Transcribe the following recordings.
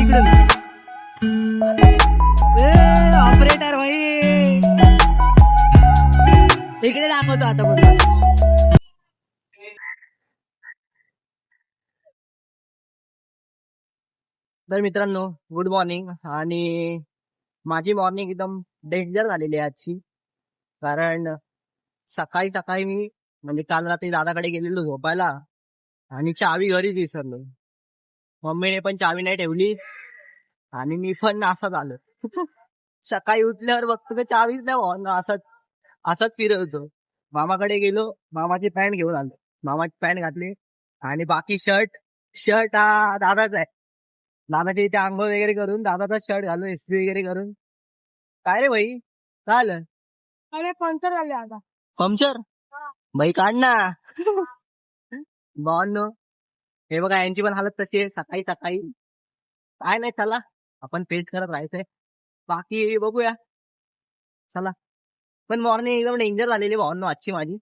इकडून ऑपरेटर भाई इकडे दाखवतो आता बोलतो. तर मित्रांनो गुड मॉर्निंग. आणि माझी मॉर्निंग एकदम डेंजर झालेली आहे आजची. कारण सकाळी सकाळी मी म्हणजे काल रात्री दादाकडे गेलेलो झोपायला आणि चावी घरीच विसरलो. मम्मीने पण चावी नाही ठेवली आणि मी पण असं झालं. सकाळी उठल्यावर बघतो तर चावीच नाही भावांनो. असंच फिरवतो. मामाकडे गेलो, मामाची पॅन्ट घेऊन आलो, मामाची पॅन्ट घातली आणि बाकी शर्ट हा दादाचा आहे. दादाच्या इथे आंघोळ वगैरे करून दादाचा शर्ट घालून इस्त्री वगैरे करून. काय रे भाई काय आलं? अरे पंक्चर झाले आता. पंक्चर भाई काढ ना. भावांनो हे बघा यांची पण हालत तशी आहे. सकाळी सकाळी काय नाही, चला आपण फेस करत राहायचंय, बाकी बघूया चला. पण मॉर्निंग एकदम डेंजर झालेली भावांनो आजची माझी.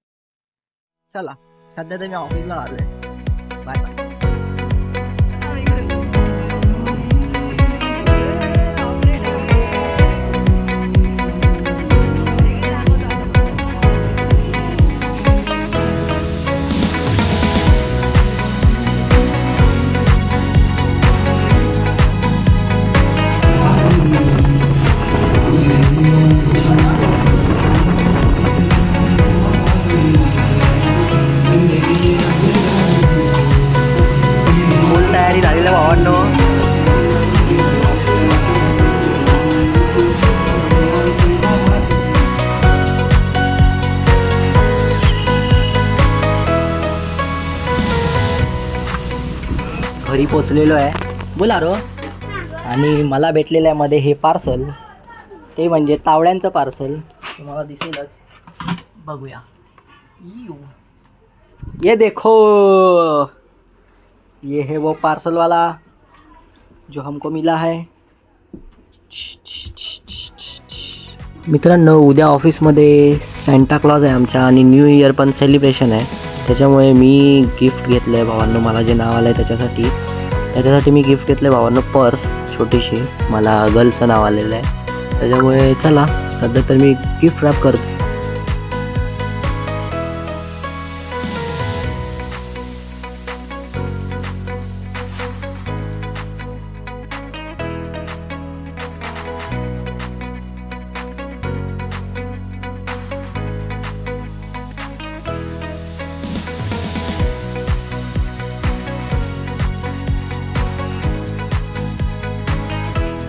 चला सध्या तर मी ऑफिसला आलोय. Bye bye. तयारी झालेल्या भावांनो. घरी पोचलेलो आहे. बोला रो. आणि मला भेटलेलं आहे मध्ये हे पार्सल. ते म्हणजे तावड्यांचं पार्सल. तुम्हाला दिसेलच, बघूया. ये देखो, ये है वो पार्सल वाला जो हमको मिला है. मित्रांनो उद्या ऑफिसमध्ये सॅन्टा क्लॉज आहे आमच्या आणि न्यू इयर पण सेलिब्रेशन आहे. त्याच्यामुळे मी गिफ्ट घेतलं आहे भावांनो. मला जे नाव आलं आहे त्याच्यासाठी मी गिफ्ट घेतलं आहे भावांनो. पर्स छोटीशी, मला गर्लचं नाव आलेलं आहे. त्याच्यामुळे चला सध्या तर मी गिफ्ट रॅप करतो.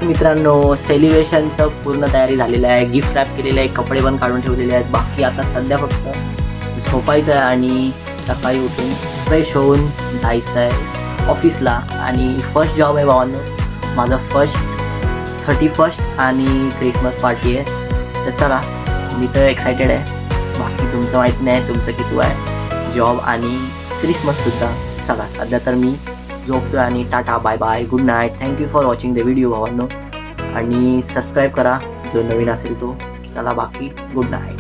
मित्रांनो सेलिब्रेशनचं पूर्ण तयारी झालेलं आहे. गिफ्ट रॅप केलेलं आहे, कपडे पण काढून ठेवलेले आहेत. बाकी आता सध्या फक्त झोपायचं आहे आणि सकाळी उठून फ्रेश होऊन जायचं आहे ऑफिसला. आणि फर्स्ट जॉब आहे भावांनो माझं. 31st आणि क्रिसमस पार्टी आहे. तर चला मी तर एक्सायटेड आहे. बाकी तुमचं माहीत नाही तुमचं किती आहे जॉब आणि क्रिसमससुद्धा. चला सध्या तर मी झोपतोय आणि tata bye bye good night. Thank you for watching the video भावांनो. आणि सबस्क्राईब करा जो नवीन असेल तो. चला बाकी गुड नाईट.